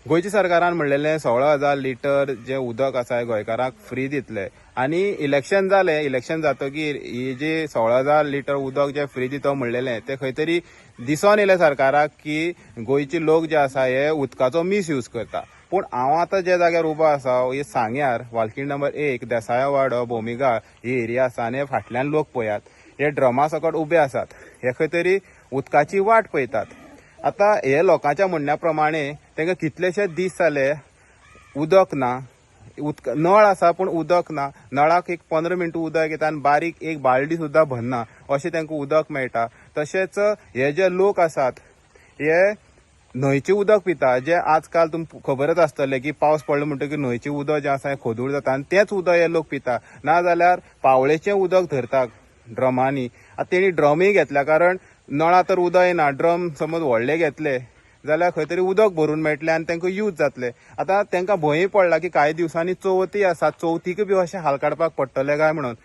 गोयच्या सरकारान म्हणलेले 16,000 लिटर जे उदक आसा गोंयकारांक फ्री दितले आणि इलेक्शन जाले. इलेक्शन जातकीर ही जे 16,000 लिटर उदक जे फ्री दितो म्हणलेले ते खंय तरी दिसून येयले सरकाराक की गोंयचे लोक जे आसा हे उदकाचो मिसयूज करता. पूण हांव आतां जे जाग्यार उबो आसा हे सांग्यार वालकीण नंबर 1 देसाया वाडो भोमिगाळ ही एरिया आसा आनी फाटल्यान लोक पळयात हे ड्रमा सकट उबे आसात. हे खंय तरी उदकाची वाट पळयतात. आता हे लोकांच्या म्हणण्या प्रमाणे तांकां कितलेशेच दीस जाले उदक ना. नळ आसा पूण उदक ना. नळाक एक 15 मिनटां उदक येता आनी बारीक एक बालडी सुद्दां भरना अशें तांकां उदक मेळटा. तशेंच हे जे लोक आसात हे न्हंयचें उदक पिता. जे आजकाल तुमकां खबरच आसतलें की पावस पडलो म्हणटकीर न्हंयचें उदक जें आसा हें खोदूळ जाता आनी तेंच उदक हे लोक पिता. नाजाल्यार पावळेचें उदक धरतात ड्रमांनी. आतां तेणी ड्रमूय घेतल्या कारण नळा तर उदक येना. ड्रम समज व्हडले घेतले जाल्यार खंय तरी उदक भरून मेळटलें आनी तांकां यूज जातलें. आतां तांकां भंय पडला की कांय दिवसांनी चवथी आसा चवथीक बी अशें हाल काडपाक पडटले काय म्हणून.